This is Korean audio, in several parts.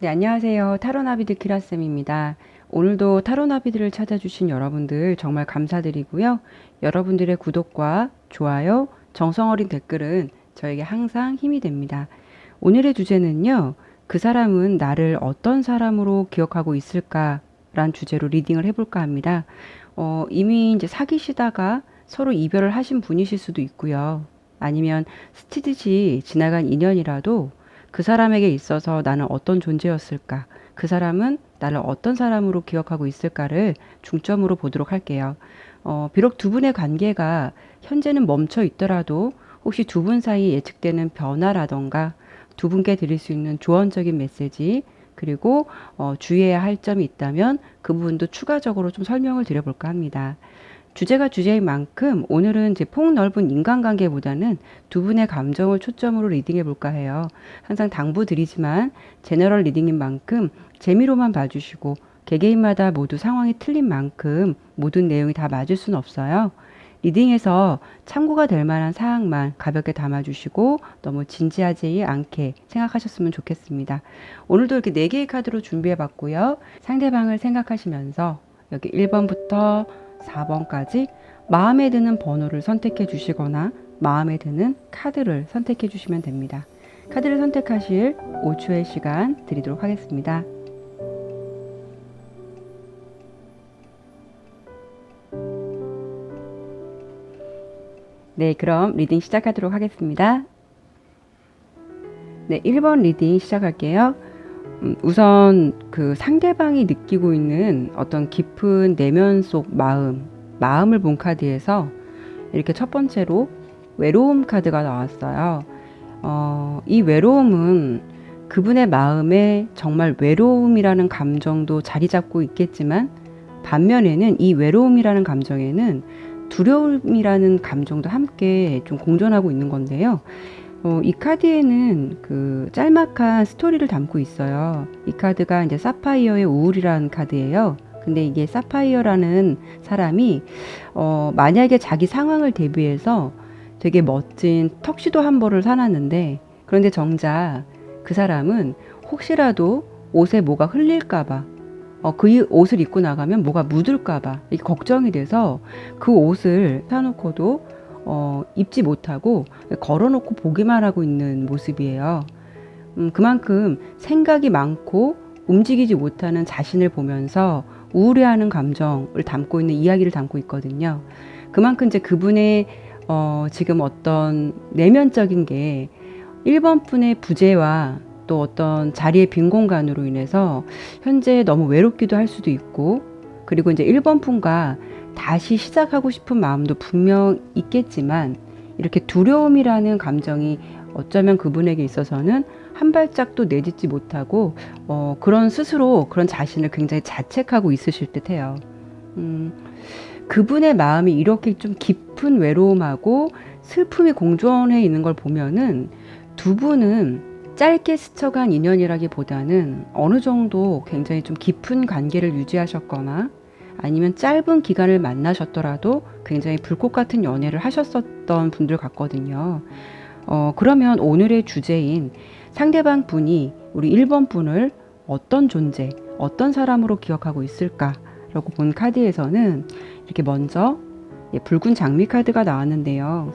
네, 안녕하세요. 타로나비드 키라쌤입니다. 오늘도 타로나비드를 찾아주신 여러분들 정말 감사드리고요. 여러분들의 구독과 좋아요, 정성어린 댓글은 저에게 항상 힘이 됩니다. 오늘의 주제는요. 그 사람은 나를 어떤 사람으로 기억하고 있을까란 주제로 리딩을 해볼까 합니다. 이미 이제 사귀시다가 서로 이별을 하신 분이실 수도 있고요. 아니면 스치듯이 지나간 인연이라도 그 사람에게 있어서 나는 어떤 존재였을까? 그 사람은 나를 어떤 사람으로 기억하고 있을까를 중점으로 보도록 할게요. 비록 두 분의 관계가 현재는 멈춰 있더라도 혹시 두 분 사이 예측되는 변화라던가 두 분께 드릴 수 있는 조언적인 메시지 그리고 주의해야 할 점이 있다면 그 부분도 추가적으로 좀 설명을 드려볼까 합니다. 주제가 주제인 만큼 오늘은 이제 폭넓은 인간관계보다는 두 분의 감정을 초점으로 리딩해 볼까 해요. 항상 당부드리지만 제너럴 리딩인 만큼 재미로만 봐주시고 개개인마다 모두 상황이 틀린 만큼 모든 내용이 다 맞을 수는 없어요. 리딩에서 참고가 될 만한 사항만 가볍게 담아주시고 너무 진지하지 않게 생각하셨으면 좋겠습니다. 오늘도 이렇게 4개의 카드로 준비해 봤고요. 상대방을 생각하시면서 여기 1번부터 4번까지 마음에 드는 번호를 선택해 주시거나 마음에 드는 카드를 선택해 주시면 됩니다. 카드를 선택하실 5초의 시간 드리도록 하겠습니다. 네, 그럼 리딩 시작하도록 하겠습니다. 네, 1번 리딩 시작할게요. 우선 그 상대방이 느끼고 있는 어떤 깊은 내면 속 마음을 본 카드에서 이렇게 첫 번째로 외로움 카드가 나왔어요. 이 외로움은 그분의 마음에 정말 외로움이라는 감정도 자리 잡고 있겠지만 반면에는 이 외로움이라는 감정에는 두려움이라는 감정도 함께 좀 공존하고 있는 건데요. 이 카드에는 그 짤막한 스토리를 담고 있어요. 이 카드가 이제 사파이어의 우울이라는 카드예요. 근데 이게 사파이어라는 사람이 만약에 자기 상황을 대비해서 되게 멋진 턱시도 한 벌을 사놨는데 그런데 정작 그 사람은 혹시라도 옷에 뭐가 흘릴까봐 그 옷을 입고 나가면 뭐가 묻을까봐 이게 걱정이 돼서 그 옷을 사놓고도 입지 못하고 걸어놓고 보기만 하고 있는 모습이에요. 그만큼 생각이 많고 움직이지 못하는 자신을 보면서 우울해하는 감정을 담고 있는 이야기를 담고 있거든요. 그만큼 이제 그분의 지금 어떤 내면적인 게 1번 분의 부재와 또 어떤 자리의 빈 공간으로 인해서 현재 너무 외롭기도 할 수도 있고 그리고 이제 1번 분과 다시 시작하고 싶은 마음도 분명 있겠지만 이렇게 두려움이라는 감정이 어쩌면 그분에게 있어서는 한 발짝도 내딛지 못하고 그런 스스로 그런 자신을 굉장히 자책하고 있으실 듯해요. 그분의 마음이 이렇게 좀 깊은 외로움하고 슬픔이 공존해 있는 걸 보면은 두 분은 짧게 스쳐간 인연이라기보다는 어느 정도 굉장히 좀 깊은 관계를 유지하셨거나 아니면 짧은 기간을 만나셨더라도 굉장히 불꽃 같은 연애를 하셨었던 분들 같거든요. 그러면 오늘의 주제인 상대방 분이 우리 1번 분을 어떤 존재, 어떤 사람으로 기억하고 있을까라고 본 카드에서는 이렇게 먼저 붉은 장미 카드가 나왔는데요.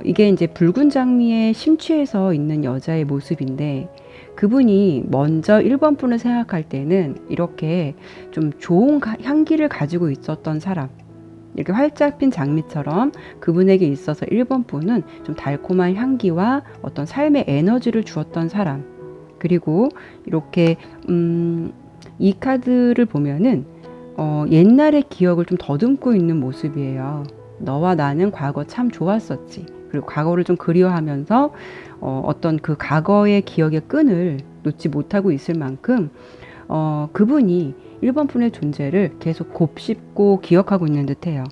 이게 이제 붉은 장미에 심취해서 있는 여자의 모습인데 그분이 먼저 1번 분을 생각할 때는 이렇게 좀 좋은 향기를 가지고 있었던 사람, 이렇게 활짝 핀 장미처럼 그분에게 있어서 1번 분은 좀 달콤한 향기와 어떤 삶의 에너지를 주었던 사람. 그리고 이렇게 이 카드를 보면은 옛날의 기억을 좀 더듬고 있는 모습이에요. 너와 나는 과거 참 좋았었지. 그리고 과거를 좀 그리워하면서 어떤 그 과거의 기억의 끈을 놓지 못하고 있을 만큼 그분이 1번 분의 존재를 계속 곱씹고 기억하고 있는 듯해요.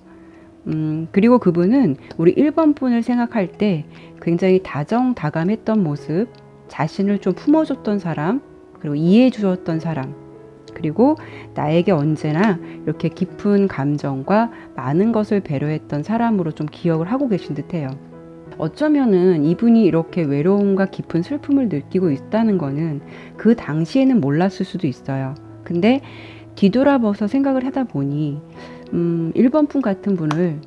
그리고 그분은 우리 1번 분을 생각할 때 굉장히 다정다감했던 모습, 자신을 좀 품어줬던 사람, 그리고 이해해 주었던 사람, 그리고 나에게 언제나 이렇게 깊은 감정과 많은 것을 배려했던 사람으로 좀 기억을 하고 계신 듯해요. 어쩌면은 이분이 이렇게 외로움과 깊은 슬픔을 느끼고 있다는 거는 그 당시에는 몰랐을 수도 있어요. 근데 뒤돌아봐서 생각을 하다 보니 1번 분 같은 분을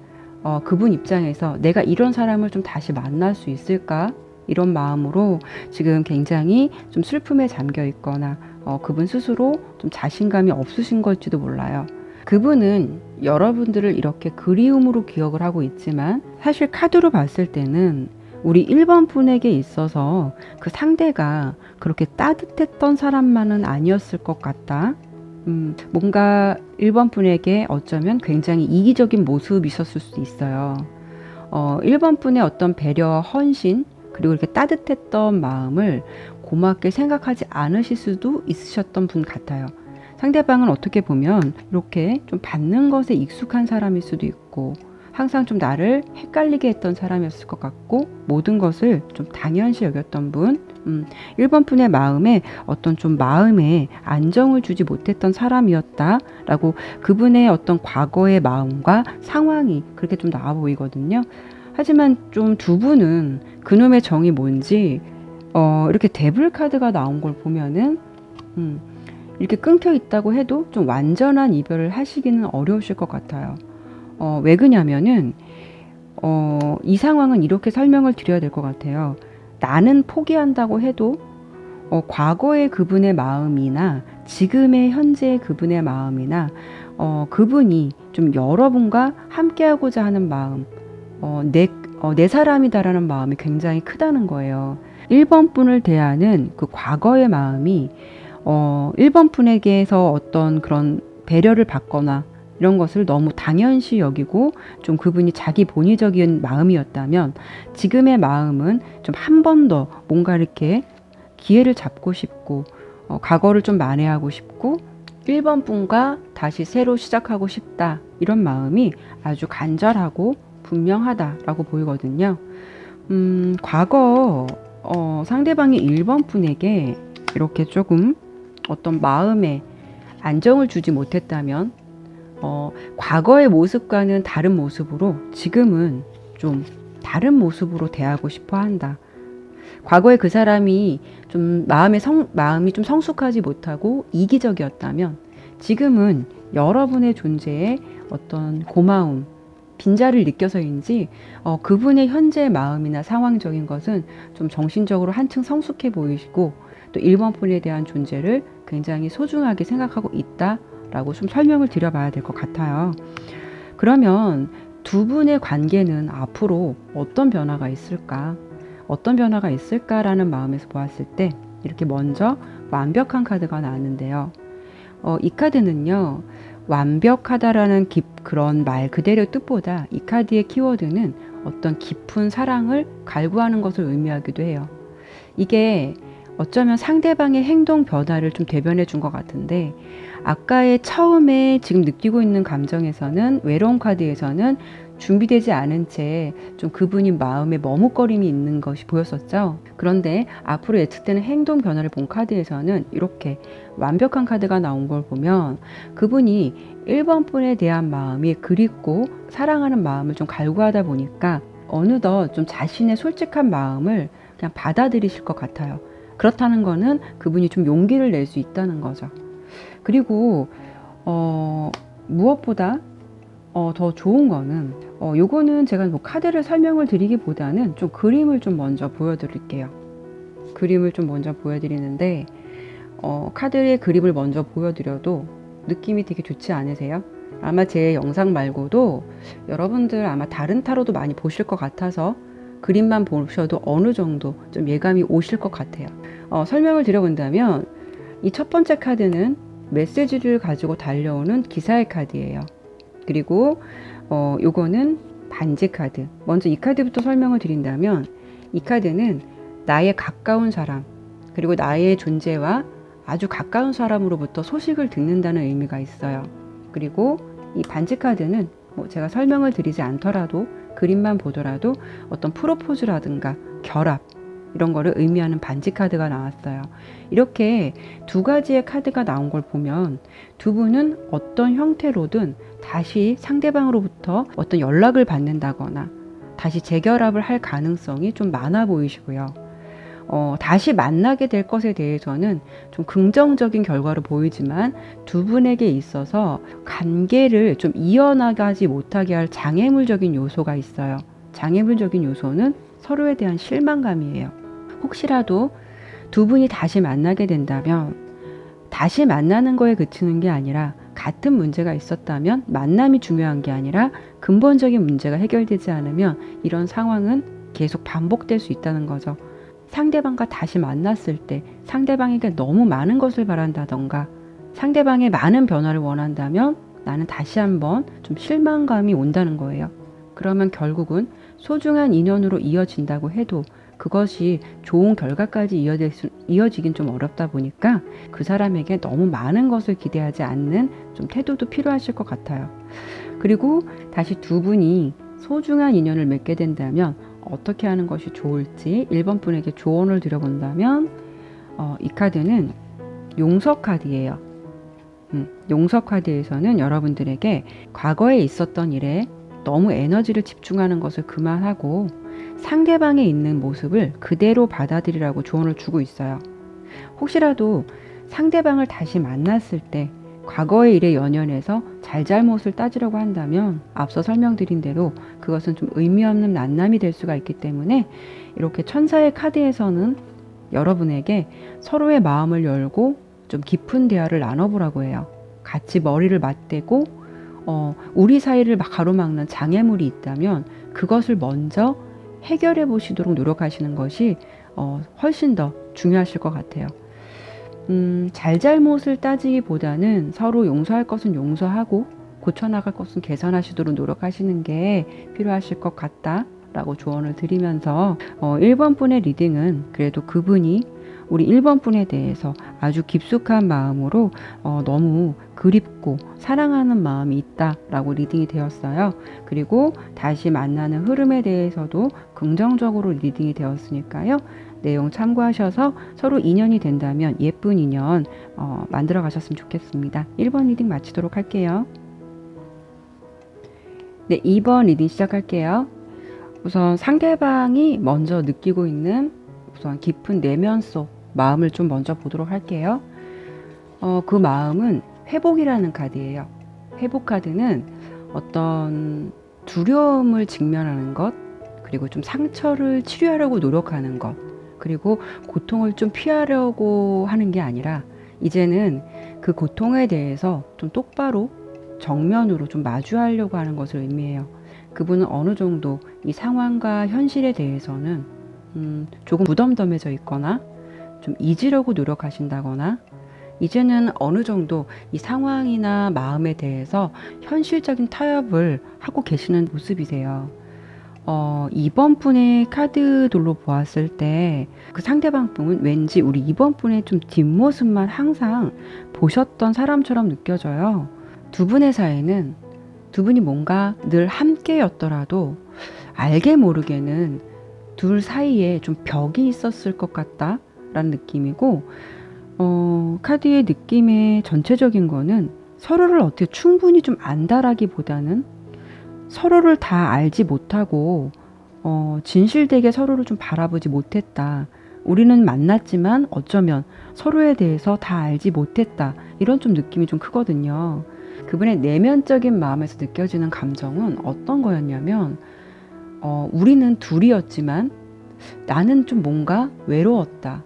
그분 입장에서 내가 이런 사람을 좀 다시 만날 수 있을까? 이런 마음으로 지금 굉장히 좀 슬픔에 잠겨 있거나 그분 스스로 좀 자신감이 없으신 걸지도 몰라요. 그분은 여러분들을 이렇게 그리움으로 기억을 하고 있지만 사실 카드로 봤을 때는 우리 1번 분에게 있어서 그 상대가 그렇게 따뜻했던 사람만은 아니었을 것 같다. 뭔가 1번 분에게 어쩌면 굉장히 이기적인 모습이 있었을 수도 있어요. 1번 분의 어떤 배려와 헌신, 그리고 이렇게 따뜻했던 마음을 고맙게 생각하지 않으실 수도 있으셨던 분 같아요. 상대방은 어떻게 보면 이렇게 좀 받는 것에 익숙한 사람일 수도 있고, 항상 좀 나를 헷갈리게 했던 사람이었을 것 같고, 모든 것을 좀 당연시 여겼던 분, 1번 분의 마음에 어떤 좀 마음에 안정을 주지 못했던 사람이었다라고 그분의 어떤 과거의 마음과 상황이 그렇게 좀 나와 보이거든요. 하지만 좀 두 분은 그놈의 정이 뭔지 이렇게 데블 카드가 나온 걸 보면은 이렇게 끊겨 있다고 해도 좀 완전한 이별을 하시기는 어려우실 것 같아요. 왜 그러냐면은 이 상황은 이렇게 설명을 드려야 될 것 같아요. 나는 포기한다고 해도 과거의 그분의 마음이나 지금의 현재의 그분의 마음이나 그분이 좀 여러분과 함께하고자 하는 마음, 내 사람이다라는 마음이 굉장히 크다는 거예요. 1번 분을 대하는 그 과거의 마음이 1번 분에게서 어떤 그런 배려를 받거나 이런 것을 너무 당연시 여기고 좀 그분이 자기 본의적인 마음이었다면 지금의 마음은 좀 한 번 더 뭔가 이렇게 기회를 잡고 싶고 과거를 좀 만회하고 싶고 1번 분과 다시 새로 시작하고 싶다 이런 마음이 아주 간절하고 분명하다라고 보이거든요. 과거 상대방이 1번 분에게 이렇게 조금 어떤 마음에 안정을 주지 못했다면 과거의 모습과는 다른 모습으로 지금은 좀 다른 모습으로 대하고 싶어 한다. 과거에 그 사람이 좀 마음이 좀 성숙하지 못하고 이기적이었다면 지금은 여러분의 존재에 어떤 고마움, 빈자를 느껴서인지 그분의 현재 마음이나 상황적인 것은 좀 정신적으로 한층 성숙해 보이시고 또 1번 분에 대한 존재를 굉장히 소중하게 생각하고 있다라고 좀 설명을 드려봐야 될 것 같아요. 그러면 두 분의 관계는 앞으로 어떤 변화가 있을까? 어떤 변화가 있을까라는 마음에서 보았을 때 이렇게 먼저 완벽한 카드가 나왔는데요. 이 카드는요. 완벽하다라는 그런 말 그대로의 뜻보다 이 카드의 키워드는 어떤 깊은 사랑을 갈구하는 것을 의미하기도 해요. 이게 어쩌면 상대방의 행동 변화를 좀 대변해 준 것 같은데 아까의 처음에 지금 느끼고 있는 감정에서는 외로운 카드에서는 준비되지 않은 채 좀 그분이 마음에 머뭇거림이 있는 것이 보였었죠. 그런데 앞으로 예측되는 행동 변화를 본 카드에서는 이렇게 완벽한 카드가 나온 걸 보면 그분이 1번 분에 대한 마음이 그립고 사랑하는 마음을 좀 갈구하다 보니까 어느덧 좀 자신의 솔직한 마음을 그냥 받아들이실 것 같아요. 그렇다는 거는 그분이 좀 용기를 낼 수 있다는 거죠. 그리고 무엇보다 더 좋은 거는 요거는 제가 뭐 카드를 설명을 드리기보다는 좀 그림을 좀 먼저 보여드릴게요. 그림을 좀 먼저 보여드리는데 카드의 그림을 먼저 보여드려도 느낌이 되게 좋지 않으세요? 아마 제 영상 말고도 여러분들 아마 다른 타로도 많이 보실 것 같아서 그림만 보셔도 어느 정도 좀 예감이 오실 것 같아요. 설명을 드려본다면 이 첫 번째 카드는 메시지를 가지고 달려오는 기사의 카드예요. 그리고 요거는 반지 카드. 먼저 이 카드부터 설명을 드린다면 이 카드는 나의 가까운 사람 그리고 나의 존재와 아주 가까운 사람으로부터 소식을 듣는다는 의미가 있어요. 그리고 이 반지 카드는 뭐 제가 설명을 드리지 않더라도 그림만 보더라도 어떤 프로포즈라든가 결합 이런 거를 의미하는 반지 카드가 나왔어요. 이렇게 두 가지의 카드가 나온 걸 보면 두 분은 어떤 형태로든 다시 상대방으로부터 어떤 연락을 받는다거나 다시 재결합을 할 가능성이 좀 많아 보이시고요. 다시 만나게 될 것에 대해서는 좀 긍정적인 결과로 보이지만 두 분에게 있어서 관계를 좀 이어나가지 못하게 할 장애물적인 요소가 있어요. 장애물적인 요소는 서로에 대한 실망감이에요. 혹시라도 두 분이 다시 만나게 된다면 다시 만나는 거에 그치는 게 아니라 같은 문제가 있었다면 만남이 중요한 게 아니라 근본적인 문제가 해결되지 않으면 이런 상황은 계속 반복될 수 있다는 거죠. 상대방과 다시 만났을 때 상대방에게 너무 많은 것을 바란다던가 상대방의 많은 변화를 원한다면 나는 다시 한번 좀 실망감이 온다는 거예요. 그러면 결국은 소중한 인연으로 이어진다고 해도 그것이 좋은 결과까지 이어지긴 좀 어렵다 보니까 그 사람에게 너무 많은 것을 기대하지 않는 좀 태도도 필요하실 것 같아요. 그리고 다시 두 분이 소중한 인연을 맺게 된다면 어떻게 하는 것이 좋을지 1번 분에게 조언을 드려본다면 이 카드는 용서 카드예요. 용서 카드에서는 여러분들에게 과거에 있었던 일에 너무 에너지를 집중하는 것을 그만하고 상대방에 있는 모습을 그대로 받아들이라고 조언을 주고 있어요. 혹시라도 상대방을 다시 만났을 때 과거의 일에 연연해서 잘잘못을 따지려고 한다면 앞서 설명드린 대로 그것은 좀 의미 없는 만남이 될 수가 있기 때문에 이렇게 천사의 카드에서는 여러분에게 서로의 마음을 열고 좀 깊은 대화를 나눠보라고 해요. 같이 머리를 맞대고 우리 사이를 가로막는 장애물이 있다면 그것을 먼저 해결해 보시도록 노력하시는 것이 훨씬 더 중요하실 것 같아요. 잘잘못을 따지기보다는 서로 용서할 것은 용서하고 고쳐나갈 것은 개선하시도록 노력하시는 게 필요하실 것 같다라고 조언을 드리면서 1번 분의 리딩은 그래도 그분이 우리 1번 분에 대해서 아주 깊숙한 마음으로 너무 그립고 사랑하는 마음이 있다라고 리딩이 되었어요. 그리고 다시 만나는 흐름에 대해서도 긍정적으로 리딩이 되었으니까요. 내용 참고하셔서 서로 인연이 된다면 예쁜 인연 만들어 가셨으면 좋겠습니다. 1번 리딩 마치도록 할게요. 네, 2번 리딩 시작할게요. 우선 상대방이 먼저 느끼고 있는 우선 깊은 내면 속 마음을 좀 먼저 보도록 할게요. 그 마음은 회복이라는 카드예요. 회복 카드는 어떤 두려움을 직면하는 것, 그리고 좀 상처를 치료하려고 노력하는 것, 그리고 고통을 좀 피하려고 하는 게 아니라 이제는 그 고통에 대해서 좀 똑바로 정면으로 좀 마주하려고 하는 것을 의미해요. 그분은 어느 정도 이 상황과 현실에 대해서는 조금 무덤덤해져 있거나 좀 잊으려고 노력하신다거나 이제는 어느 정도 이 상황이나 마음에 대해서 현실적인 타협을 하고 계시는 모습이세요. 2번 분의 카드들로 보았을 때 그 상대방 분은 왠지 우리 2번 분의 좀 뒷모습만 항상 보셨던 사람처럼 느껴져요. 두 분의 사이는 두 분이 뭔가 늘 함께였더라도 알게 모르게는 둘 사이에 좀 벽이 있었을 것 같다라는 느낌이고 카드의 느낌의 전체적인 거는 서로를 어떻게 충분히 좀 안다라기보다는 서로를 다 알지 못하고 진실되게 서로를 좀 바라보지 못했다. 우리는 만났지만 어쩌면 서로에 대해서 다 알지 못했다. 이런 좀 느낌이 좀 크거든요. 그분의 내면적인 마음에서 느껴지는 감정은 어떤 거였냐면 우리는 둘이었지만 나는 좀 뭔가 외로웠다.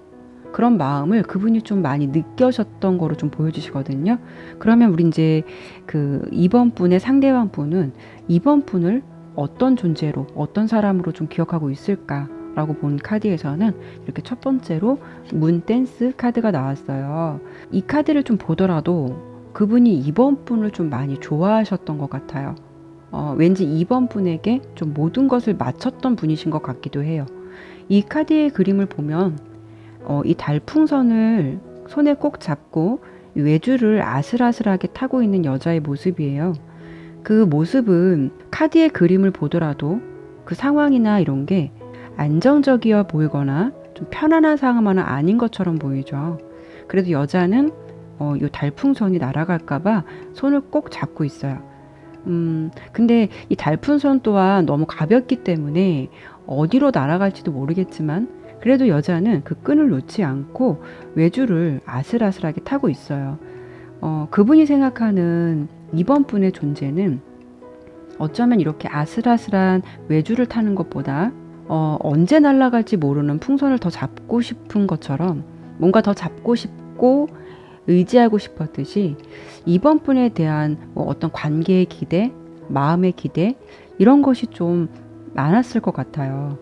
그런 마음을 그분이 좀 많이 느껴졌던 거로 좀 보여주시거든요. 그러면 우리 이제 그 2번 분의 상대방 분은 2번 분을 어떤 존재로, 어떤 사람으로 좀 기억하고 있을까라고 본 카드에서는 이렇게 첫 번째로 문 댄스 카드가 나왔어요. 이 카드를 좀 보더라도 그분이 2번 분을 좀 많이 좋아하셨던 것 같아요. 왠지 2번 분에게 좀 모든 것을 바쳤던 분이신 것 같기도 해요. 이 카드의 그림을 보면 이 달풍선을 손에 꼭 잡고 외줄을 아슬아슬하게 타고 있는 여자의 모습이에요. 그 모습은 카드의 그림을 보더라도 그 상황이나 이런 게 안정적이어 보이거나 좀 편안한 상황은 아닌 것처럼 보이죠. 그래도 여자는 요 달풍선이 날아갈까봐 손을 꼭 잡고 있어요. 근데 이 달풍선 또한 너무 가볍기 때문에 어디로 날아갈지도 모르겠지만 그래도 여자는 그 끈을 놓지 않고 외주를 아슬아슬하게 타고 있어요. 그분이 생각하는 2번 분의 존재는 어쩌면 이렇게 아슬아슬한 외주를 타는 것보다 언제 날아갈지 모르는 풍선을 더 잡고 싶은 것처럼 뭔가 더 잡고 싶고 의지하고 싶었듯이 2번 분에 대한 뭐 어떤 관계의 기대, 마음의 기대 이런 것이 좀 많았을 것 같아요.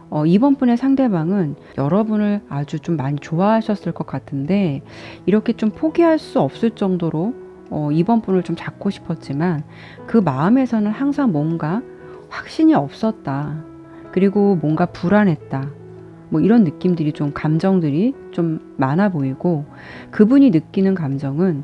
2번 분의 상대방은 여러분을 아주 좀 많이 좋아하셨을 것 같은데 이렇게 좀 포기할 수 없을 정도로 2번 분을 좀 잡고 싶었지만 그 마음에서는 항상 뭔가 확신이 없었다. 그리고 뭔가 불안했다. 뭐 이런 느낌들이 좀 감정들이 좀 많아 보이고 그분이 느끼는 감정은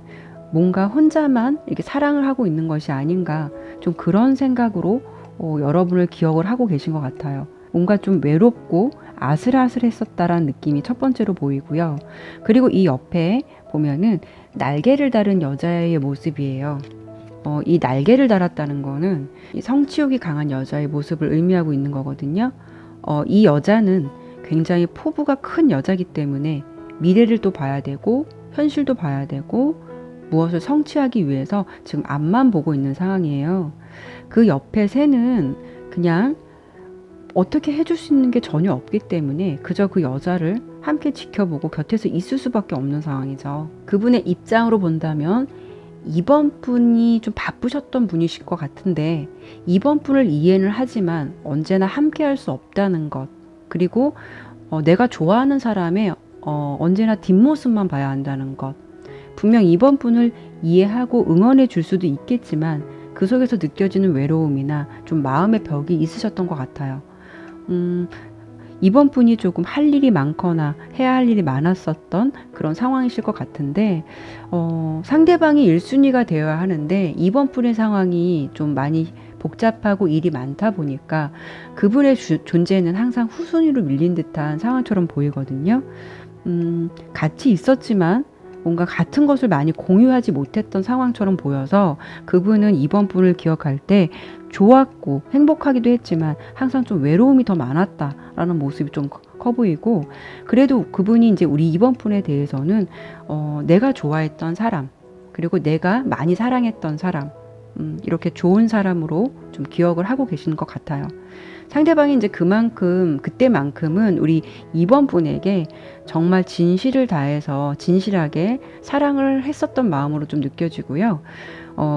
뭔가 혼자만 이렇게 사랑을 하고 있는 것이 아닌가 좀 그런 생각으로 여러분을 기억을 하고 계신 것 같아요. 뭔가 좀 외롭고 아슬아슬했었다라는 느낌이 첫 번째로 보이고요. 그리고 이 옆에 보면은 날개를 달은 여자의 모습이에요. 이 날개를 달았다는 거는 이 성취욕이 강한 여자의 모습을 의미하고 있는 거거든요. 이 여자는 굉장히 포부가 큰 여자이기 때문에 미래를 또 봐야 되고 현실도 봐야 되고 무엇을 성취하기 위해서 지금 앞만 보고 있는 상황이에요. 그 옆에 새는 그냥 어떻게 해줄 수 있는 게 전혀 없기 때문에 그저 그 여자를 함께 지켜보고 곁에서 있을 수밖에 없는 상황이죠. 그분의 입장으로 본다면 2번 분이 좀 바쁘셨던 분이실 것 같은데 2번 분을 이해는 하지만 언제나 함께 할 수 없다는 것 그리고 내가 좋아하는 사람의 언제나 뒷모습만 봐야 한다는 것 분명 2번 분을 이해하고 응원해 줄 수도 있겠지만 그 속에서 느껴지는 외로움이나 좀 마음의 벽이 있으셨던 것 같아요. 이번 분이 조금 할 일이 많거나 해야 할 일이 많았었던 그런 상황이실 것 같은데 상대방이 1순위가 되어야 하는데 이번 분의 상황이 좀 많이 복잡하고 일이 많다 보니까 그분의 존재는 항상 후순위로 밀린 듯한 상황처럼 보이거든요. 같이 있었지만 뭔가 같은 것을 많이 공유하지 못했던 상황처럼 보여서 그분은 이번 분을 기억할 때 좋았고 행복하기도 했지만 항상 좀 외로움이 더 많았다라는 모습이 좀 커 보이고 그래도 그분이 이제 우리 이번 분에 대해서는 내가 좋아했던 사람 그리고 내가 많이 사랑했던 사람 이렇게 좋은 사람으로 좀 기억을 하고 계시는 것 같아요. 상대방이 이제 그때만큼은 우리 2번 분에게 정말 진실을 다해서 진실하게 사랑을 했었던 마음으로 좀 느껴지고요.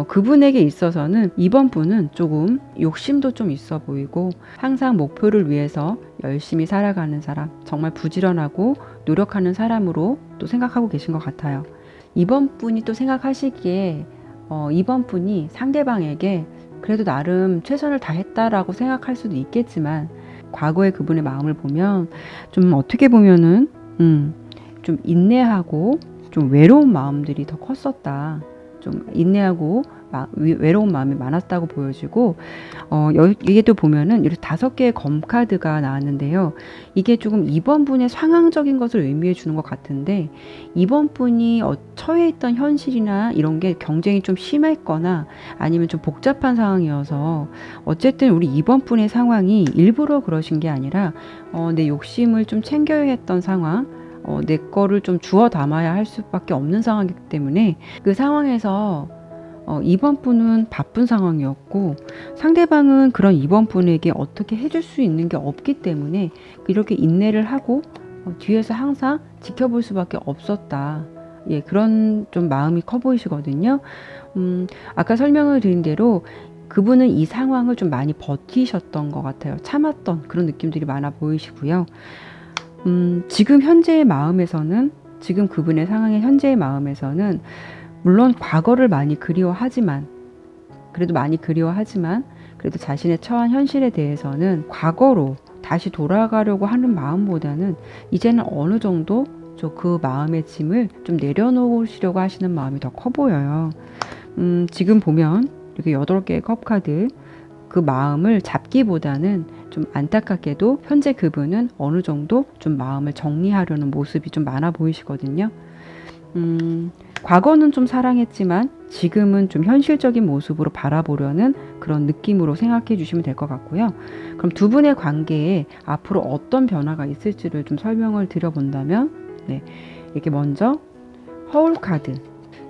그분에게 있어서는 2번 분은 조금 욕심도 좀 있어 보이고 항상 목표를 위해서 열심히 살아가는 사람, 정말 부지런하고 노력하는 사람으로 또 생각하고 계신 것 같아요. 2번 분이 또 생각하시기에 2번 분이 상대방에게 그래도 나름 최선을 다했다라고 생각할 수도 있겠지만 과거의 그분의 마음을 보면 좀 어떻게 보면은 좀 인내하고 좀 외로운 마음들이 더 컸었다. 좀 인내하고 외로운 마음이 많았다고 보여지고 이게 또 보면은 이렇게 5개의 검 카드가 나왔는데요. 이게 조금 2번 분의 상황적인 것을 의미해 주는 것 같은데 2번 분이 처해 있던 현실이나 이런 게 경쟁이 좀 심했거나 아니면 좀 복잡한 상황이어서 어쨌든 우리 2번 분의 상황이 일부러 그러신 게 아니라 내 욕심을 좀 챙겨야 했던 상황 내 거를 좀 주워 담아야 할 수밖에 없는 상황이기 때문에 그 상황에서 2번 분은 바쁜 상황이었고 상대방은 그런 2번 분에게 어떻게 해줄 수 있는 게 없기 때문에 이렇게 인내를 하고 뒤에서 항상 지켜볼 수밖에 없었다. 예, 그런 좀 마음이 커 보이시거든요. 아까 설명을 드린 대로 그분은 이 상황을 좀 많이 버티셨던 것 같아요. 참았던 그런 느낌들이 많아 보이시고요. 지금 현재의 마음에서는 지금 그분의 상황의 현재의 마음에서는 물론 과거를 그래도 많이 그리워하지만 그래도 자신의 처한 현실에 대해서는 과거로 다시 돌아가려고 하는 마음보다는 이제는 어느 정도 그 마음의 짐을 좀 내려놓으시려고 하시는 마음이 더 커 보여요. 지금 보면 이렇게 8개의 컵 카드 그 마음을 잡기보다는 좀 안타깝게도 현재 그분은 어느 정도 좀 마음을 정리하려는 모습이 좀 많아 보이시거든요. 과거는 좀 사랑했지만 지금은 좀 현실적인 모습으로 바라보려는 그런 느낌으로 생각해 주시면 될 것 같고요. 그럼 두 분의 관계에 앞으로 어떤 변화가 있을지를 좀 설명을 드려본다면, 네, 이렇게 먼저 허울 카드.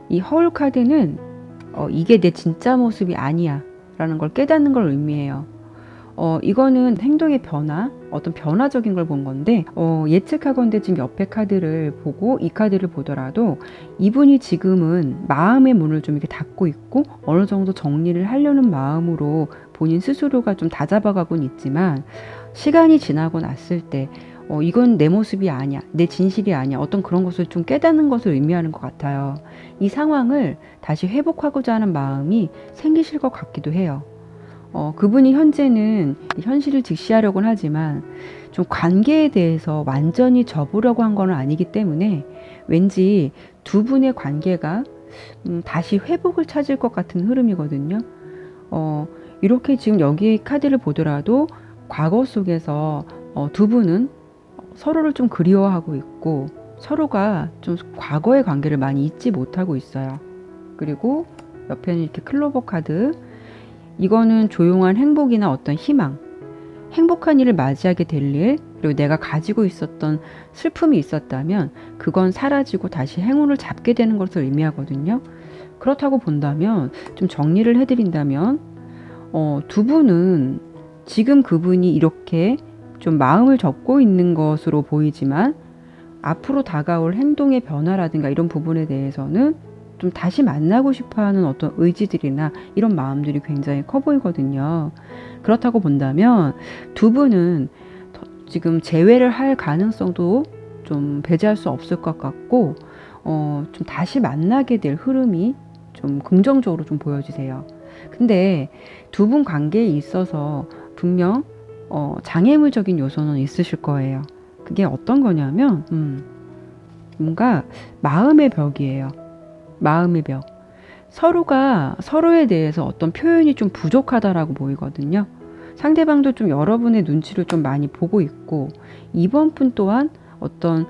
이 허울 카드는 이게 내 진짜 모습이 아니야 라는 걸 깨닫는 걸 의미해요. 이거는 행동의 변화, 어떤 변화적인 걸 본 건데, 예측하건대 지금 옆에 카드를 보고 이 카드를 보더라도 이분이 지금은 마음의 문을 좀 이렇게 닫고 있고 어느 정도 정리를 하려는 마음으로 본인 스스로가 좀 다잡아가곤 있지만, 시간이 지나고 났을 때 이건 내 모습이 아니야, 내 진실이 아니야, 어떤 그런 것을 좀 깨닫는 것을 의미하는 것 같아요. 이 상황을 다시 회복하고자 하는 마음이 생기실 것 같기도 해요. 그분이 현재는 현실을 직시하려고는 하지만 좀 관계에 대해서 완전히 접으려고 한 건 아니기 때문에 왠지 두 분의 관계가 다시 회복을 찾을 것 같은 흐름이거든요. 이렇게 지금 여기 카드를 보더라도 과거 속에서 두 분은 서로를 좀 그리워하고 있고 서로가 좀 과거의 관계를 많이 잊지 못하고 있어요. 그리고 옆에는 이렇게 클로버 카드, 이거는 조용한 행복이나 어떤 희망, 행복한 일을 맞이하게 될 일, 그리고 내가 가지고 있었던 슬픔이 있었다면 그건 사라지고 다시 행운을 잡게 되는 것을 의미하거든요. 그렇다고 본다면, 좀 정리를 해드린다면, 두 분은 지금 그분이 이렇게 좀 마음을 접고 있는 것으로 보이지만 앞으로 다가올 행동의 변화라든가 이런 부분에 대해서는 좀 다시 만나고 싶어하는 어떤 의지들이나 이런 마음들이 굉장히 커 보이거든요. 그렇다고 본다면 두 분은 지금 재회를 할 가능성도 좀 배제할 수 없을 것 같고, 좀 다시 만나게 될 흐름이 좀 긍정적으로 좀 보여지세요. 근데 두 분 관계에 있어서 분명 장애물적인 요소는 있으실 거예요. 그게 어떤 거냐면 뭔가 마음의 벽이에요. 마음의 벽. 서로가 서로에 대해서 어떤 표현이 좀 부족하다라고 보이거든요. 상대방도 좀 여러분의 눈치를 좀 많이 보고 있고, 이번 분 또한 어떤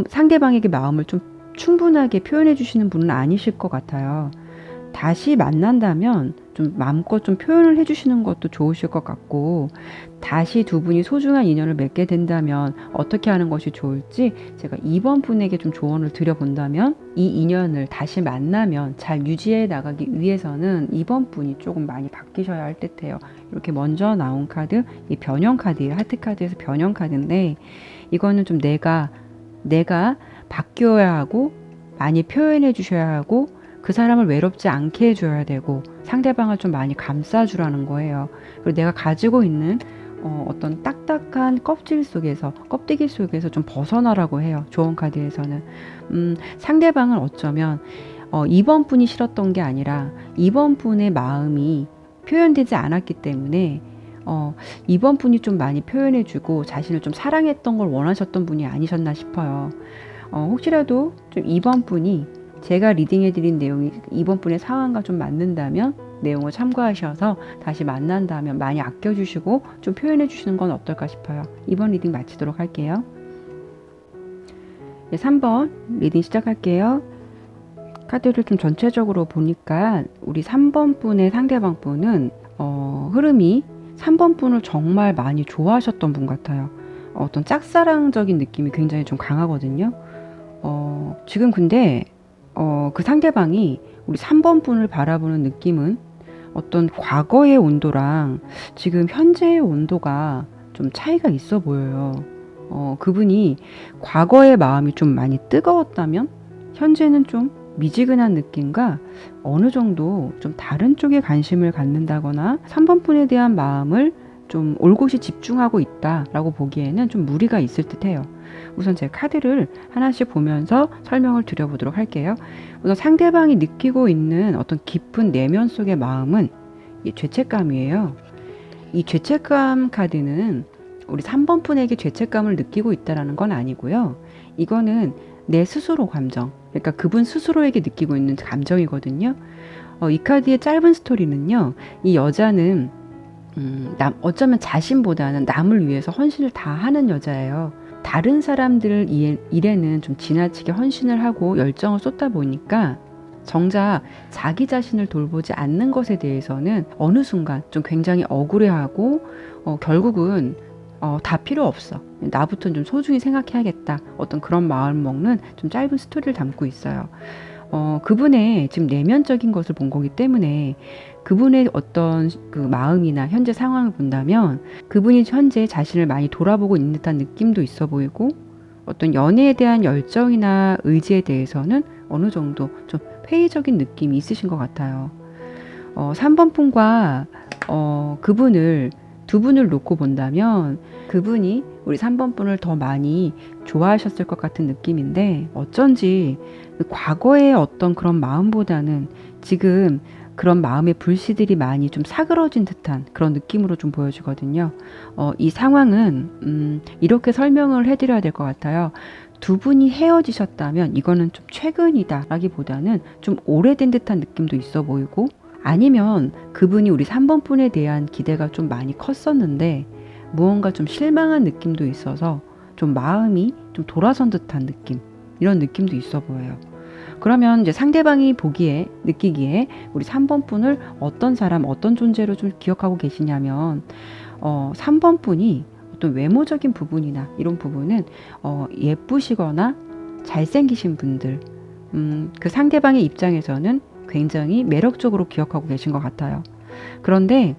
상대방에게 마음을 좀 충분하게 표현해 주시는 분은 아니실 것 같아요. 다시 만난다면 좀 마음껏 좀 표현을 해주시는 것도 좋으실 것 같고, 다시 두 분이 소중한 인연을 맺게 된다면 어떻게 하는 것이 좋을지 제가 이번 분에게 좀 조언을 드려본다면, 이 인연을 다시 만나면 잘 유지해 나가기 위해서는 이번 분이 조금 많이 바뀌셔야 할 듯해요. 이렇게 먼저 나온 카드, 이 변형 카드예요. 하트 카드에서 변형 카드인데, 이거는 좀 내가 바뀌어야 하고 많이 표현해 주셔야 하고 그 사람을 외롭지 않게 해줘야 되고 상대방을 좀 많이 감싸주라는 거예요. 그리고 내가 가지고 있는 어떤 딱딱한 껍데기 속에서 좀 벗어나라고 해요. 조언 카드에서는. 상대방은 어쩌면 이번 분이 싫었던 게 아니라 이번 분의 마음이 표현되지 않았기 때문에 이번 분이 좀 많이 표현해주고 자신을 좀 사랑했던 걸 원하셨던 분이 아니셨나 싶어요. 혹시라도 좀 이번 분이 제가 리딩해드린 내용이 이번 분의 상황과 좀 맞는다면 내용을 참고하셔서 다시 만난다면 많이 아껴주시고 좀 표현해주시는 건 어떨까 싶어요. 이번 리딩 마치도록 할게요. 3번 리딩 시작할게요. 카드를 좀 전체적으로 보니까 우리 3번 분의 상대방 분은 흐름이 3번 분을 정말 많이 좋아하셨던 분 같아요. 어떤 짝사랑적인 느낌이 굉장히 좀 강하거든요. 지금 근데 그 상대방이 우리 3번 분을 바라보는 느낌은 어떤 과거의 온도랑 지금 현재의 온도가 좀 차이가 있어 보여요. 그분이 과거의 마음이 좀 많이 뜨거웠다면 현재는 좀 미지근한 느낌과 어느 정도 좀 다른 쪽에 관심을 갖는다거나 3번 분에 대한 마음을 좀 올곧이 집중하고 있다라고 보기에는 좀 무리가 있을 듯해요. 우선 제 카드를 하나씩 보면서 설명을 드려보도록 할게요. 우선 상대방이 느끼고 있는 어떤 깊은 내면 속의 마음은 이 죄책감이에요. 이 죄책감 카드는 우리 3번 분에게 죄책감을 느끼고 있다는 건 아니고요. 이거는 내 스스로 감정, 그러니까 그분 스스로에게 느끼고 있는 감정이거든요. 이 카드의 짧은 스토리는요, 이 여자는 어쩌면 자신보다는 남을 위해서 헌신을 다 하는 여자예요. 다른 사람들 일에는 좀 지나치게 헌신을 하고 열정을 쏟다 보니까 정작 자기 자신을 돌보지 않는 것에 대해서는 어느 순간 좀 굉장히 억울해하고 결국은 다 필요 없어. 나부터는 좀 소중히 생각해야겠다. 어떤 그런 마음 먹는 좀 짧은 스토리를 담고 있어요. 그분의 지금 내면적인 것을 본 거기 때문에 그분의 어떤 그 마음이나 현재 상황을 본다면 그분이 현재 자신을 많이 돌아보고 있는 듯한 느낌도 있어 보이고 어떤 연애에 대한 열정이나 의지에 대해서는 어느 정도 좀 회의적인 느낌이 있으신 것 같아요. 3번 풍과 그분을 두 분을 놓고 본다면 그분이 우리 3번 분을 더 많이 좋아하셨을 것 같은 느낌인데 어쩐지 과거의 어떤 그런 마음보다는 지금 그런 마음의 불씨들이 많이 좀 사그러진 듯한 그런 느낌으로 좀 보여지거든요. 이 상황은 이렇게 설명을 해드려야 될 것 같아요. 두 분이 헤어지셨다면 이거는 좀 최근이다 라기보다는 좀 오래된 듯한 느낌도 있어 보이고 아니면 그분이 우리 3번 분에 대한 기대가 좀 많이 컸었는데 무언가 좀 실망한 느낌도 있어서 좀 마음이 좀 돌아선 듯한 느낌 이런 느낌도 있어 보여요. 그러면 이제 상대방이 느끼기에 우리 3번 분을 어떤 사람, 어떤 존재로 좀 기억하고 계시냐면 3번 분이 어떤 외모적인 부분이나 이런 부분은 예쁘시거나 잘생기신 분들, 그 상대방의 입장에서는 굉장히 매력적으로 기억하고 계신 것 같아요. 그런데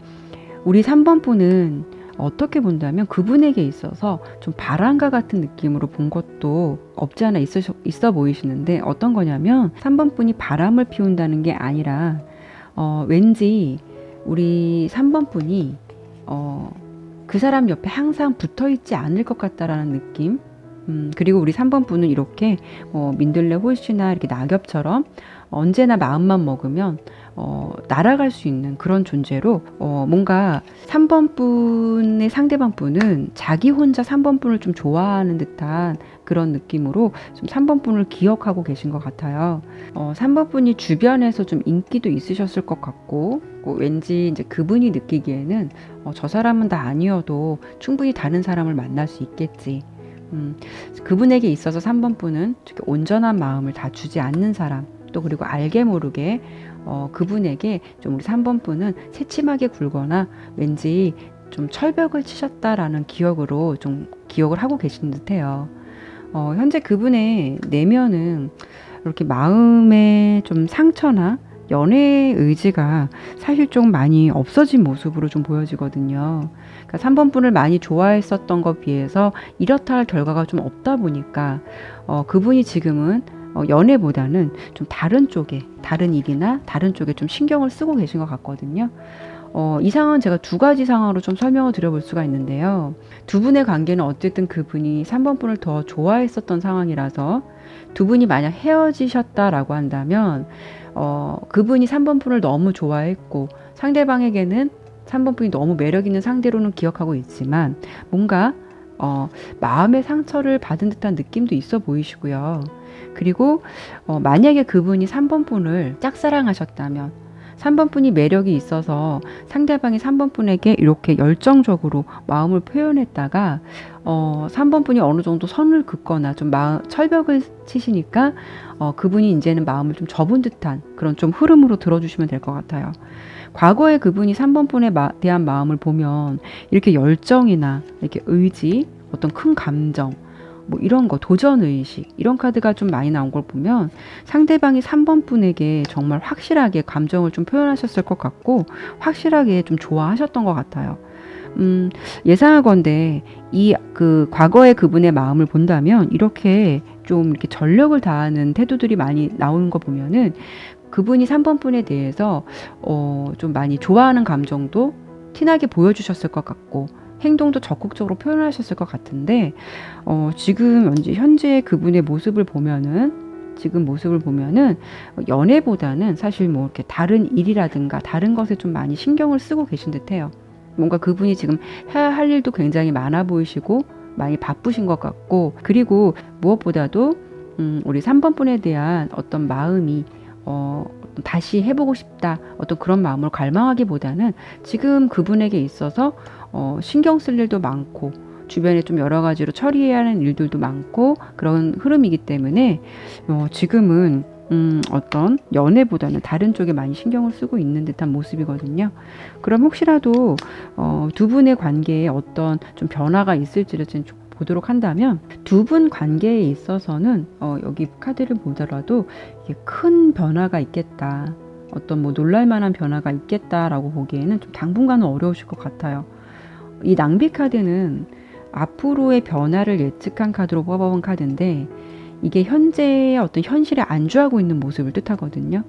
우리 3번 분은 어떻게 본다면 그분에게 있어서 좀 바람과 같은 느낌으로 본 것도 없지 않아 있어 보이시는데 어떤 거냐면 3번 분이 바람을 피운다는 게 아니라 왠지 우리 3번 분이 그 사람 옆에 항상 붙어 있지 않을 것 같다라는 느낌. 그리고 우리 3번 분은 이렇게 민들레 홀씨나 이렇게 낙엽처럼 언제나 마음만 먹으면 날아갈 수 있는 그런 존재로 뭔가 3번 분의 상대방 분은 자기 혼자 3번 분을 좀 좋아하는 듯한 그런 느낌으로 좀 3번 분을 기억하고 계신 것 같아요. 3번 분이 주변에서 좀 인기도 있으셨을 것 같고 왠지 이제 그분이 느끼기에는 저 사람은 다 아니어도 충분히 다른 사람을 만날 수 있겠지. 그분에게 있어서 3번 분은 온전한 마음을 다 주지 않는 사람 또 그리고 알게 모르게 그분에게 좀 우리 3번 분은 새침하게 굴거나 왠지 좀 철벽을 치셨다라는 기억으로 좀 기억을 하고 계신 듯해요. 현재 그분의 내면은 이렇게 마음의 좀 상처나 연애의 의지가 사실 좀 많이 없어진 모습으로 좀 보여지거든요. 그러니까 3번 분을 많이 좋아했었던 것에 비해서 이렇다 할 결과가 좀 없다 보니까 그분이 지금은 연애보다는 좀 다른 쪽에 다른 일이나 다른 쪽에 좀 신경을 쓰고 계신 것 같거든요. 이 상황은 제가 두 가지 상황으로 좀 설명을 드려볼 수가 있는데요. 두 분의 관계는 어쨌든 그분이 3번 분을 더 좋아했었던 상황이라서 두 분이 만약 헤어지셨다라고 한다면 그분이 3번 분을 너무 좋아했고 상대방에게는 3번 분이 너무 매력 있는 상대로는 기억하고 있지만 뭔가 마음의 상처를 받은 듯한 느낌도 있어 보이시고요. 그리고 만약에 그분이 3번 분을 짝사랑하셨다면 3번 분이 매력이 있어서 상대방이 3번 분에게 이렇게 열정적으로 마음을 표현했다가 3번 분이 어느 정도 선을 긋거나 좀 철벽을 치시니까 그분이 이제는 마음을 좀 접은 듯한 그런 좀 흐름으로 들어주시면 될 것 같아요. 과거에 그분이 3번 분에 대한 마음을 보면 이렇게 열정이나 이렇게 의지, 어떤 큰 감정, 뭐 이런 거, 도전의식, 이런 카드가 좀 많이 나온 걸 보면 상대방이 3번 분에게 정말 확실하게 감정을 좀 표현하셨을 것 같고 확실하게 좀 좋아하셨던 것 같아요. 예상하건대 그 과거의 그분의 마음을 본다면 이렇게 좀 이렇게 전력을 다하는 태도들이 많이 나오는 거 보면은 그분이 3번 분에 대해서 좀 많이 좋아하는 감정도 티나게 보여주셨을 것 같고 행동도 적극적으로 표현하셨을 것 같은데 지금 현재 그분의 모습을 보면은 연애보다는 사실 뭐 이렇게 다른 일이라든가 다른 것에 좀 많이 신경을 쓰고 계신 듯해요. 뭔가 그분이 지금 해야 할 일도 굉장히 많아 보이시고 많이 바쁘신 것 같고 그리고 무엇보다도 우리 3번 분에 대한 어떤 마음이 다시 해보고 싶다 어떤 그런 마음을 갈망하기보다는 지금 그분에게 있어서 신경 쓸 일도 많고 주변에 좀 여러 가지로 처리해야 하는 일들도 많고 그런 흐름이기 때문에 지금은 어떤 연애보다는 다른 쪽에 많이 신경을 쓰고 있는 듯한 모습이거든요. 그럼 혹시라도 두 분의 관계에 어떤 좀 변화가 있을지를 좀 보도록 한다면 두 분 관계에 있어서는 여기 카드를 보더라도 이게 큰 변화가 있겠다. 어떤 뭐 놀랄만한 변화가 있겠다라고 보기에는 좀 당분간은 어려우실 것 같아요. 이 낭비 카드는 앞으로의 변화를 예측한 카드로 뽑아본 카드인데 이게 현재의 어떤 현실에 안주하고 있는 모습을 뜻하거든요.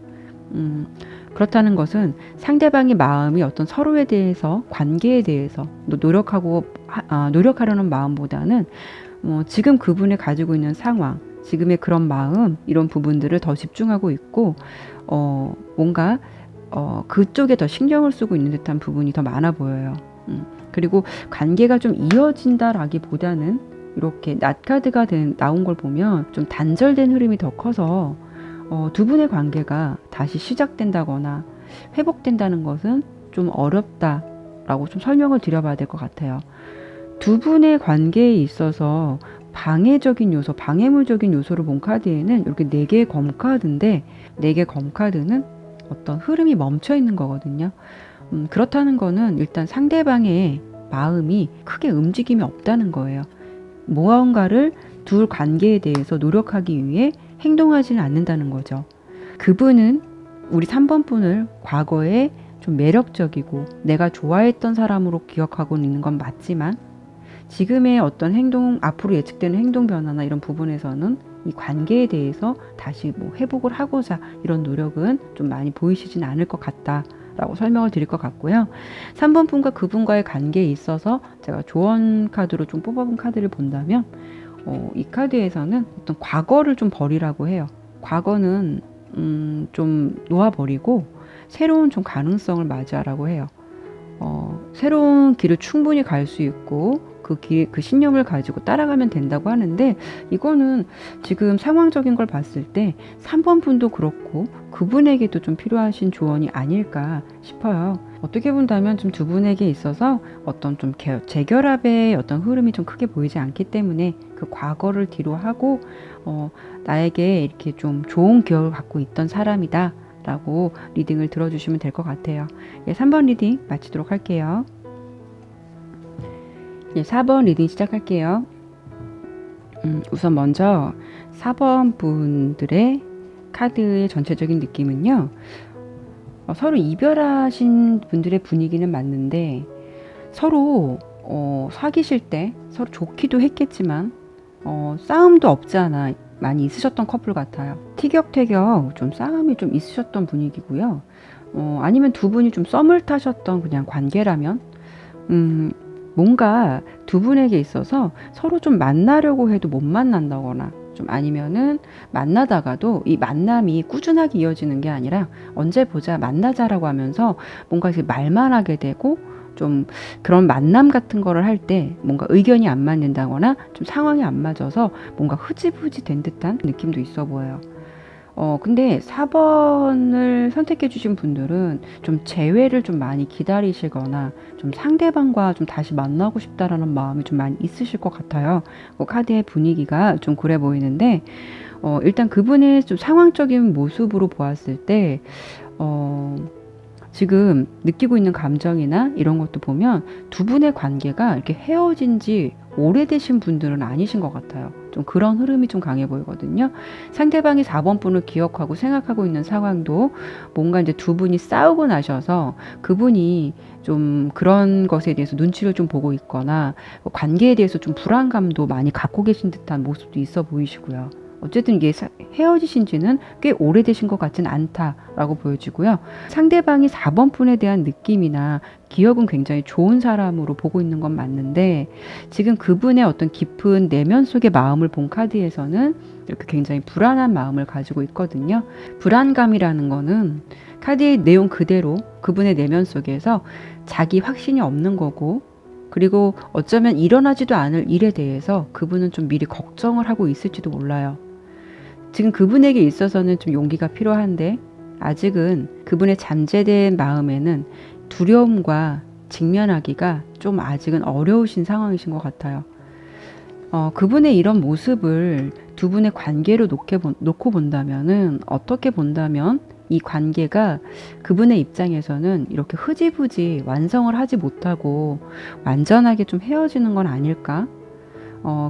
그렇다는 것은 상대방의 마음이 어떤 서로에 대해서 관계에 대해서 노력하려는 마음보다는 지금 그분이 가지고 있는 상황, 지금의 그런 마음 이런 부분들을 더 집중하고 있고 뭔가 그쪽에 더 신경을 쓰고 있는 듯한 부분이 더 많아 보여요. 그리고 관계가 좀 이어진다라기보다는 이렇게 낫카드가 나온 걸 보면 좀 단절된 흐름이 더 커서 두 분의 관계가 다시 시작된다거나 회복된다는 것은 좀 어렵다라고 좀 설명을 드려봐야 될 것 같아요. 두 분의 관계에 있어서 방해적인 요소, 방해물적인 요소를 본 카드에는 이렇게 4개의 검카드인데 4개 검카드는 어떤 흐름이 멈춰 있는 거거든요. 그렇다는 거는 일단 상대방의 마음이 크게 움직임이 없다는 거예요. 무언가를 둘 관계에 대해서 노력하기 위해 행동하지는 않는다는 거죠. 그분은 우리 3번 분을 과거에 좀 매력적이고 내가 좋아했던 사람으로 기억하고 있는 건 맞지만 지금의 어떤 행동, 앞으로 예측되는 행동 변화나 이런 부분에서는 이 관계에 대해서 다시 뭐 회복을 하고자 이런 노력은 좀 많이 보이시지는 않을 것 같다. 라고 설명을 드릴 것 같고요. 3번 분과 그분과의 관계에 있어서 제가 조언 카드로 좀 뽑아본 카드를 본다면 이 카드에서는 어떤 과거를 좀 버리라고 해요. 과거는 좀 놓아버리고 새로운 좀 가능성을 맞이하라고 해요. 새로운 길을 충분히 갈 수 있고 그 신념을 가지고 따라가면 된다고 하는데 이거는 지금 상황적인 걸 봤을 때 3번 분도 그렇고 그분에게도 좀 필요하신 조언이 아닐까 싶어요. 어떻게 본다면 좀 두 분에게 있어서 어떤 좀 재결합의 어떤 흐름이 좀 크게 보이지 않기 때문에 그 과거를 뒤로 하고 나에게 이렇게 좀 좋은 기억을 갖고 있던 사람이다 라고 리딩을 들어주시면 될 것 같아요. 3번 리딩 마치도록 할게요. 4번 리딩 시작할게요. 우선 먼저 4번 분들의 카드의 전체적인 느낌은요. 서로 이별하신 분들의 분위기는 맞는데 서로 사귀실 때 서로 좋기도 했겠지만 싸움도 없지 않아 많이 있으셨던 커플 같아요. 티격태격 좀 싸움이 좀 있으셨던 분위기고요. 아니면 두 분이 좀 썸을 타셨던 그냥 관계라면 뭔가 두 분에게 있어서 서로 좀 만나려고 해도 못 만난다거나 좀 아니면은 만나다가도 이 만남이 꾸준하게 이어지는 게 아니라 언제 보자 만나자라고 하면서 뭔가 이렇게 말만 하게 되고 좀 그런 만남 같은 거를 할 때 뭔가 의견이 안 맞는다거나 좀 상황이 안 맞아서 뭔가 흐지부지 된 듯한 느낌도 있어 보여요. 근데 4번을 선택해 주신 분들은 좀 재회를 좀 많이 기다리시거나 좀 상대방과 좀 다시 만나고 싶다라는 마음이 좀 많이 있으실 것 같아요. 카드의 분위기가 좀 그래 보이는데 일단 그분의 좀 상황적인 모습으로 보았을 때 지금 느끼고 있는 감정이나 이런 것도 보면 두 분의 관계가 이렇게 헤어진 지 오래되신 분들은 아니신 것 같아요. 좀 그런 흐름이 좀 강해 보이거든요. 상대방이 4번 분을 기억하고 생각하고 있는 상황도 뭔가 이제 두 분이 싸우고 나셔서 그분이 좀 그런 것에 대해서 눈치를 좀 보고 있거나 관계에 대해서 좀 불안감도 많이 갖고 계신 듯한 모습도 있어 보이시고요. 어쨌든 이게 헤어지신 지는 꽤 오래되신 것 같진 않다라고 보여지고요. 상대방이 4번 분에 대한 느낌이나 기억은 굉장히 좋은 사람으로 보고 있는 건 맞는데 지금 그분의 어떤 깊은 내면 속의 마음을 본 카드에서는 이렇게 굉장히 불안한 마음을 가지고 있거든요. 불안감이라는 거는 카드의 내용 그대로 그분의 내면 속에서 자기 확신이 없는 거고 그리고 어쩌면 일어나지도 않을 일에 대해서 그분은 좀 미리 걱정을 하고 있을지도 몰라요. 지금 그분에게 있어서는 좀 용기가 필요한데 아직은 그분의 잠재된 마음에는 두려움과 직면하기가 좀 아직은 어려우신 상황이신 것 같아요. 그분의 이런 모습을 두 분의 관계로 놓고 본다면은, 어떻게 본다면 이 관계가 그분의 입장에서는 이렇게 흐지부지 완성을 하지 못하고 완전하게 좀 헤어지는 건 아닐까?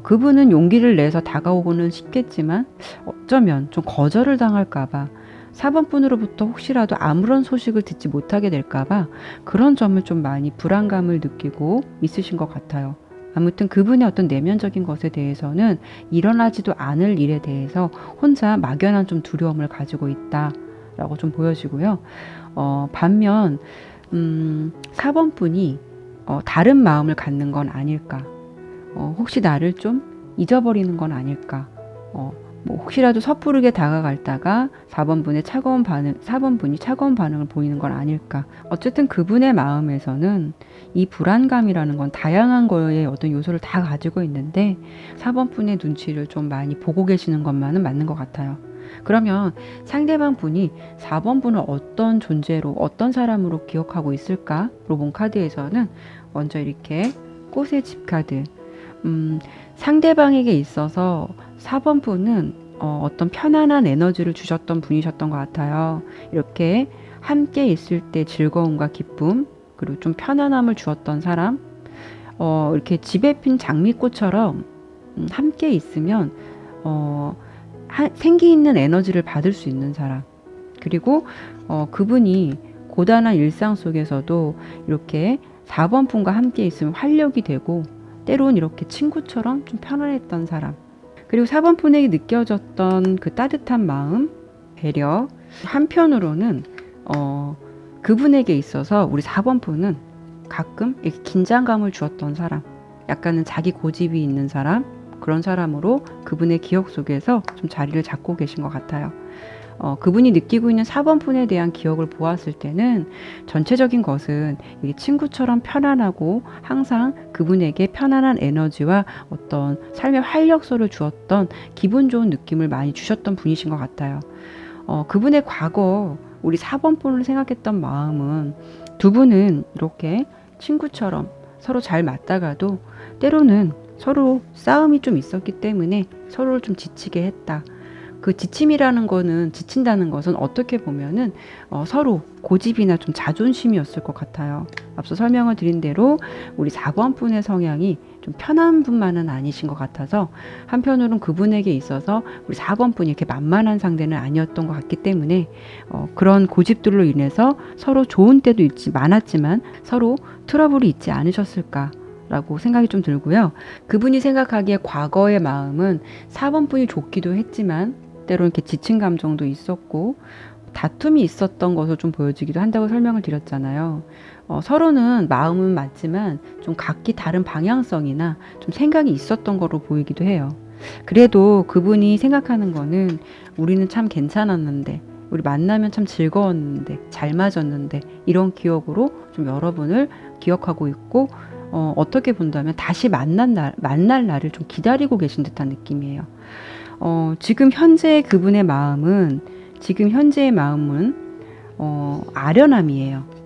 그분은 용기를 내서 다가오고는 싶겠지만 어쩌면 좀 거절을 당할까봐, 사번분으로부터 혹시라도 아무런 소식을 듣지 못하게 될까봐 그런 점을 좀 많이 불안감을 느끼고 있으신 것 같아요. 아무튼 그분의 어떤 내면적인 것에 대해서는 일어나지도 않을 일에 대해서 혼자 막연한 좀 두려움을 가지고 있다라고 좀 보여지고요. 반면 4번 분이 다른 마음을 갖는 건 아닐까. 혹시 나를 좀 잊어버리는 건 아닐까. 뭐 혹시라도 섣부르게 다가갈다가 4번 분이 차가운 반응을 보이는 건 아닐까. 어쨌든 그분의 마음에서는 이 불안감이라는 건 다양한 거에 어떤 요소를 다 가지고 있는데 4번 분의 눈치를 좀 많이 보고 계시는 것만은 맞는 것 같아요. 그러면 상대방 분이 4번 분을 어떤 존재로, 어떤 사람으로 기억하고 있을까로 본 카드에서는 먼저 이렇게 꽃의 집 카드, 상대방에게 있어서 4번 분은 어떤 편안한 에너지를 주셨던 분이셨던 것 같아요. 이렇게 함께 있을 때 즐거움과 기쁨, 그리고 좀 편안함을 주었던 사람, 이렇게 집에 핀 장미꽃처럼 함께 있으면 생기 있는 에너지를 받을 수 있는 사람. 그리고 그분이 고단한 일상 속에서도 이렇게 4번 분과 함께 있으면 활력이 되고, 때론 이렇게 친구처럼 좀 편안했던 사람. 그리고 4번 분에게 느껴졌던 그 따뜻한 마음, 배려. 한편으로는 그분에게 있어서 우리 4번 분은 가끔 이렇게 긴장감을 주었던 사람, 약간은 자기 고집이 있는 사람, 그런 사람으로 그분의 기억 속에서 좀 자리를 잡고 계신 것 같아요. 그분이 느끼고 있는 4번 분에 대한 기억을 보았을 때는 전체적인 것은 친구처럼 편안하고 항상 그분에게 편안한 에너지와 어떤 삶의 활력소를 주었던 기분 좋은 느낌을 많이 주셨던 분이신 것 같아요. 그분의 과거 우리 4번 분을 생각했던 마음은, 두 분은 이렇게 친구처럼 서로 잘 맞다가도 때로는 서로 싸움이 좀 있었기 때문에 서로를 좀 지치게 했다. 그 지친다는 것은 어떻게 보면은 서로 고집이나 좀 자존심이었을 것 같아요. 앞서 설명을 드린 대로 우리 4번 분의 성향이 좀 편한 분만은 아니신 것 같아서, 한편으로는 그분에게 있어서 우리 4번 분이 이렇게 만만한 상대는 아니었던 것 같기 때문에 그런 고집들로 인해서 서로 좋은 때도 많았지만 서로 트러블이 있지 않으셨을까 라고 생각이 좀 들고요. 그분이 생각하기에 과거의 마음은 4번 분이 좋기도 했지만 때로는 이렇게 지친 감정도 있었고 다툼이 있었던 것으로 좀 보여지기도 한다고 설명을 드렸잖아요. 서로는 마음은 맞지만 좀 각기 다른 방향성이나 좀 생각이 있었던 거로 보이기도 해요. 그래도 그분이 생각하는 거는 우리는 참 괜찮았는데, 우리 만나면 참 즐거웠는데, 잘 맞았는데, 이런 기억으로 좀 여러분을 기억하고 있고, 어떻게 본다면 다시 만날 날을 좀 기다리고 계신 듯한 느낌이에요. 지금 현재 그분의 마음은, 아련함이에요.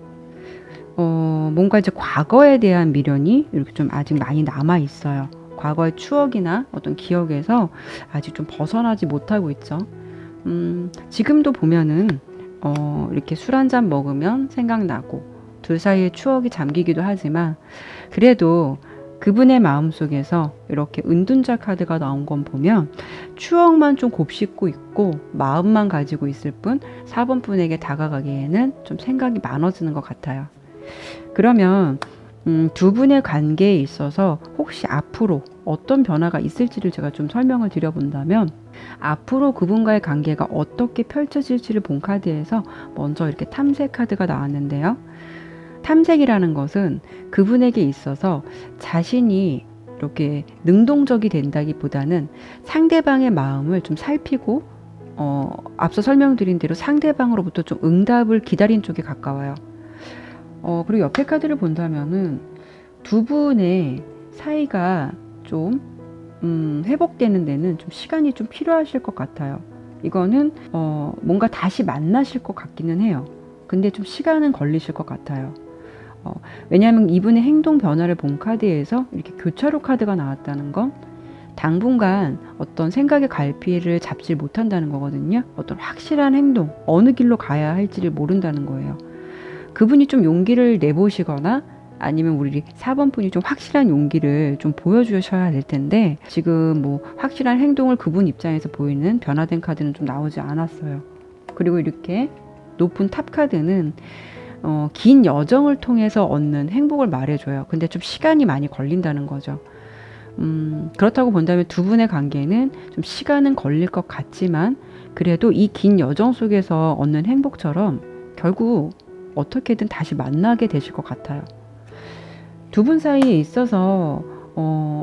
뭔가 이제 과거에 대한 미련이 이렇게 좀 아직 많이 남아 있어요. 과거의 추억이나 어떤 기억에서 아직 좀 벗어나지 못하고 있죠. 지금도 보면은 이렇게 술 한 잔 먹으면 생각나고 둘 사이의 추억이 잠기기도 하지만, 그래도 그분의 마음속에서 이렇게 은둔자 카드가 나온 건 보면 추억만 좀 곱씹고 있고 마음만 가지고 있을 뿐 4번 분에게 다가가기에는 좀 생각이 많아지는 것 같아요. 그러면 두 분의 관계에 있어서 혹시 앞으로 어떤 변화가 있을지를 제가 좀 설명을 드려본다면, 앞으로 그분과의 관계가 어떻게 펼쳐질지를 본 카드에서 먼저 이렇게 탐색 카드가 나왔는데요. 탐색이라는 것은 그분에게 있어서 자신이 이렇게 능동적이 된다기보다는 상대방의 마음을 좀 살피고, 앞서 설명드린 대로 상대방으로부터 좀 응답을 기다린 쪽에 가까워요. 그리고 옆에 카드를 본다면은 두 분의 사이가 좀 회복되는 데는 좀 시간이 좀 필요하실 것 같아요. 이거는 뭔가 다시 만나실 것 같기는 해요. 근데 좀 시간은 걸리실 것 같아요. 왜냐하면 이분의 행동 변화를 본 카드에서 이렇게 교차로 카드가 나왔다는 건 당분간 어떤 생각의 갈피를 잡지 못한다는 거거든요. 어떤 확실한 행동, 어느 길로 가야 할지를 모른다는 거예요. 그분이 좀 용기를 내보시거나 아니면 우리 4번 분이 좀 확실한 용기를 좀 보여주셔야 될 텐데 지금 뭐 확실한 행동을 그분 입장에서 보이는 변화된 카드는 좀 나오지 않았어요. 그리고 이렇게 높은 탑 카드는 긴 여정을 통해서 얻는 행복을 말해줘요. 근데 좀 시간이 많이 걸린다는 거죠. 그렇다고 본다면 두 분의 관계는 좀 시간은 걸릴 것 같지만 그래도 이 긴 여정 속에서 얻는 행복처럼 결국 어떻게든 다시 만나게 되실 것 같아요. 두 분 사이에 있어서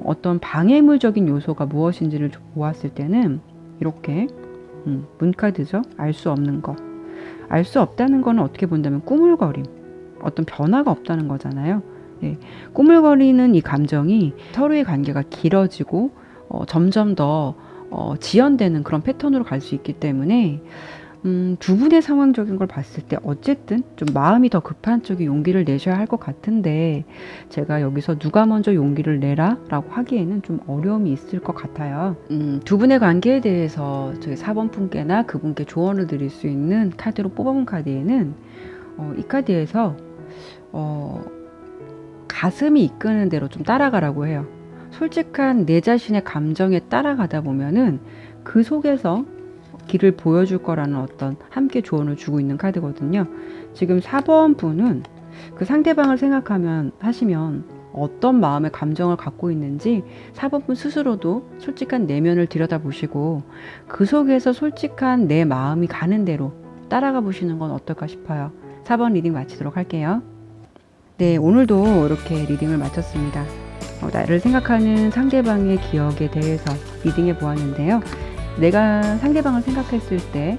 어떤 방해물적인 요소가 무엇인지를 보았을 때는 이렇게 문카드죠. 알 수 없는 거. 알 수 없다는 거는 어떻게 본다면 꾸물거림, 어떤 변화가 없다는 거잖아요. 네. 꾸물거리는 이 감정이 서로의 관계가 길어지고 점점 더 지연되는 그런 패턴으로 갈 수 있기 때문에 두 분의 상황적인 걸 봤을 때 어쨌든 좀 마음이 더 급한 쪽이 용기를 내셔야 할 것 같은데 제가 여기서 누가 먼저 용기를 내라 라고 하기에는 좀 어려움이 있을 것 같아요. 두 분의 관계에 대해서 저희 4번 분께나 그분께 조언을 드릴 수 있는 카드로 뽑아본 카드에는 이 카드에서 가슴이 이끄는 대로 좀 따라가라고 해요. 솔직한 내 자신의 감정에 따라가다 보면은 그 속에서 길을 보여줄 거라는 어떤 함께 조언을 주고 있는 카드거든요. 지금 4번 분은 그 상대방을 하시면 어떤 마음의 감정을 갖고 있는지 4번 분 스스로도 솔직한 내면을 들여다보시고 그 속에서 솔직한 내 마음이 가는 대로 따라가 보시는 건 어떨까 싶어요. 4번 리딩 마치도록 할게요. 네, 오늘도 이렇게 리딩을 마쳤습니다. 나를 생각하는 상대방의 기억에 대해서 리딩해 보았는데요. 내가 상대방을 생각했을 때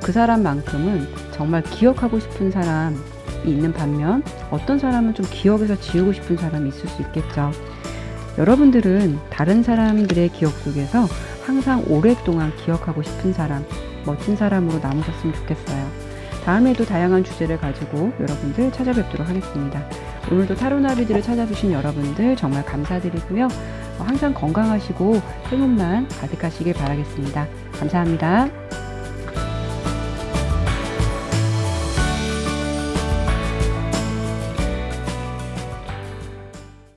그 사람만큼은 정말 기억하고 싶은 사람이 있는 반면 어떤 사람은 좀 기억에서 지우고 싶은 사람이 있을 수 있겠죠. 여러분들은 다른 사람들의 기억 속에서 항상 오랫동안 기억하고 싶은 사람, 멋진 사람으로 남으셨으면 좋겠어요. 다음에도 다양한 주제를 가지고 여러분들 찾아뵙도록 하겠습니다. 오늘도 타로나비들을 찾아주신 여러분들 정말 감사드리고요. 항상 건강하시고 행운만 가득하시길 바라겠습니다. 감사합니다.